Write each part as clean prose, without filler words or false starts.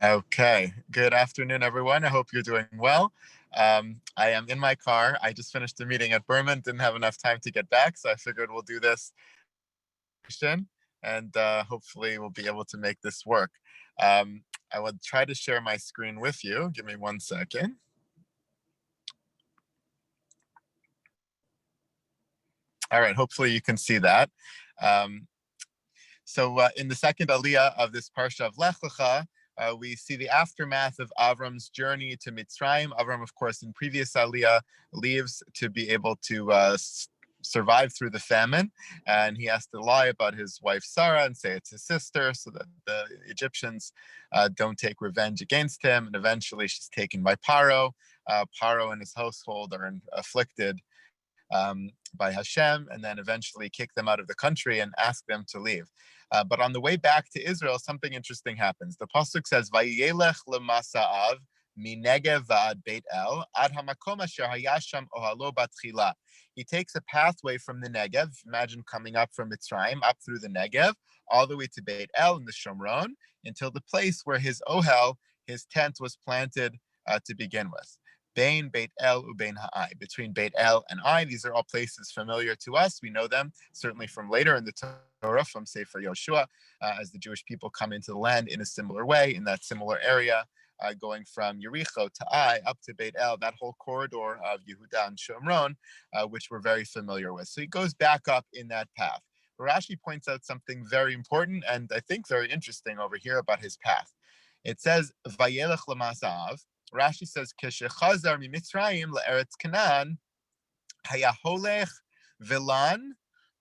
Okay, good afternoon, everyone. I hope you're doing well. I am in my car. I just finished a meeting at Berman, didn't have enough time to get back, so I figured we'll do this and hopefully we'll be able to make this work. I will try to share my screen with you. Give me 1 second. All right, hopefully you can see that. So in the second aliyah of this parsha of Lech Lecha, we see the aftermath of Avram's journey to Mitzrayim. Avram, of course, in previous aliyah, leaves to be able to survive through the famine, and he has to lie about his wife Sarah and say it's his sister, so that the Egyptians don't take revenge against him. And eventually, she's taken by Paro. Paro and his household are afflicted by Hashem, and then eventually kick them out of the country and ask them to leave. But on the way back to Israel, something interesting happens. The pasuk says, "Vayelech lemasa'av minegev va'ad Beit El ad hamakom asher hayasham ohalo batchila." He takes a pathway from the Negev. Imagine coming up from Mitzrayim, up through the Negev, all the way to Beit El in the Shomron, until the place where his ohel, his tent, was planted to begin with. Bein Beit El ubein ha'ai, between Beit El and Ai. These are all places familiar to us. We know them certainly from later in the Torah, from Sefer Yoshua, as the Jewish people come into the land in a similar way, in that similar area, going from Yericho to Ai up to Beit El, that whole corridor of Yehuda and Shomron, which we're very familiar with. So he goes back up in that path. Rashi points out something very important and I think very interesting over here about his path. It says, Vayelech lemasav. Rashi says, "Keshechazar miMitzrayim leEretz Canaan, hayaholech vilan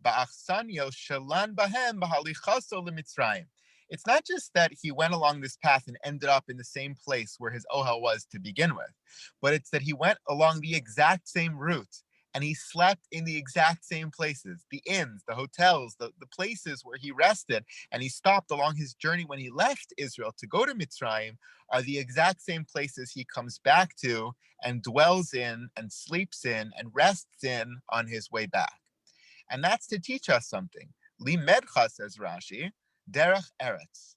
ba'achsanyo shalan bahem b'halichaso leMitzrayim." It's not just that he went along this path and ended up in the same place where his ohel was to begin with, but it's that he went along the exact same route and he slept in the exact same places, the inns, the hotels, the places where he rested, and he stopped along his journey when he left Israel to go to Mitzrayim, are the exact same places he comes back to and dwells in and sleeps in and rests in on his way back. And that's to teach us something. Limedcha, says Rashi, derech eretz.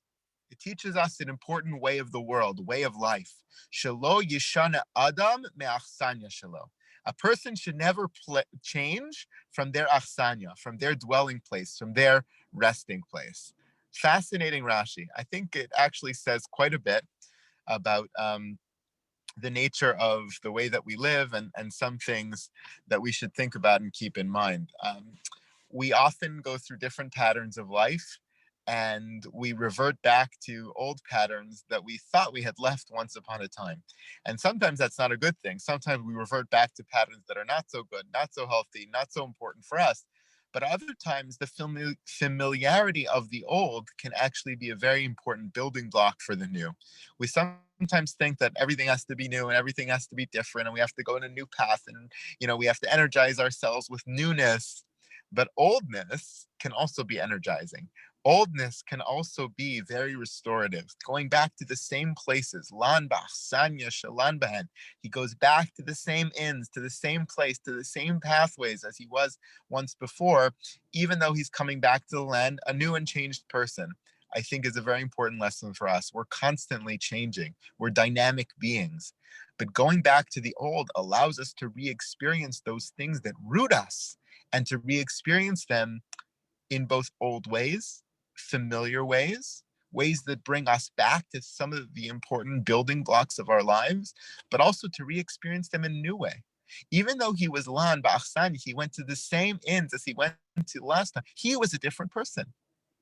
It teaches us an important way of the world, way of life. Shelo yishana adam me'achsanya shelo. A person should never change from their achsanya, from their dwelling place, from their resting place. Fascinating Rashi. I think it actually says quite a bit about the nature of the way that we live and some things that we should think about and keep in mind. We often go through different patterns of life, and we revert back to old patterns that we thought we had left once upon a time. And sometimes that's not a good thing. Sometimes we revert back to patterns that are not so good, not so healthy, not so important for us. But other times, the familiarity of the old can actually be a very important building block for the new. We sometimes think that everything has to be new and everything has to be different, and we have to go in a new path, and we have to energize ourselves with newness. But oldness can also be energizing. Oldness can also be very restorative, going back to the same places. Lanbach, Sanya, Shalanbahen. He goes back to the same inns, to the same place, to the same pathways as he was once before, even though he's coming back to the land a new and changed person. I think is a very important lesson for us. We're constantly changing. We're dynamic beings. But going back to the old allows us to re-experience those things that root us and to re-experience them in both old ways, familiar ways, ways that bring us back to some of the important building blocks of our lives, but also to re-experience them in a new way. Even though he was Lan Ba'achsan, he went to the same inns as he went to last time. He was a different person.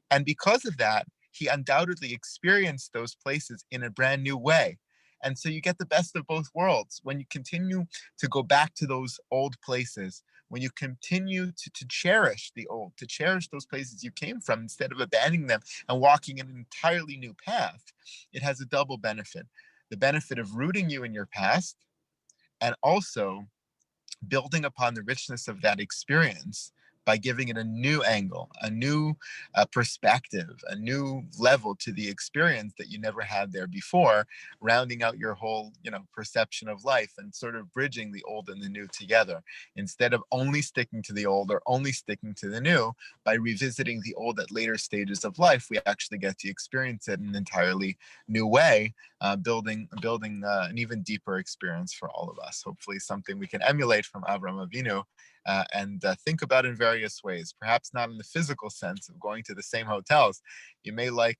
And because of that, he undoubtedly experienced those places in a brand new way. And so you get the best of both worlds. When you continue to go back to those old places, when you continue to cherish the old, to cherish those places you came from instead of abandoning them and walking in an entirely new path, it has a double benefit. The benefit of rooting you in your past and also building upon the richness of that experience by giving it a new angle, a new perspective, a new level to the experience that you never had there before, rounding out your whole, perception of life and sort of bridging the old and the new together. Instead of only sticking to the old or only sticking to the new, by revisiting the old at later stages of life, we actually get to experience it in an entirely new way, building an even deeper experience for all of us. Hopefully something we can emulate from Avram Avinu, and think about in various ways, perhaps not in the physical sense of going to the same hotels. You may like,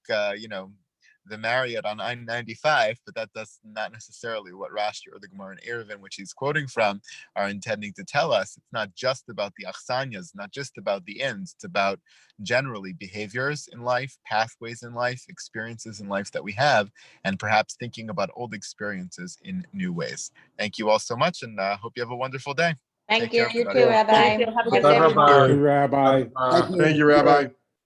the Marriott on I-95, but that's not necessarily what Rashi or the Gemara in Eruvin, which he's quoting from, are intending to tell us. It's not just about the achsanyas, not just about the inns. It's about generally behaviors in life, pathways in life, experiences in life that we have, and perhaps thinking about old experiences in new ways. Thank you all so much, and hope you have a wonderful day. Thank Take you. care, You everybody. too, Rabbi. Thank you. Have a good day, Bye, everyone. Rabbi. Thank you. Thank you, Rabbi.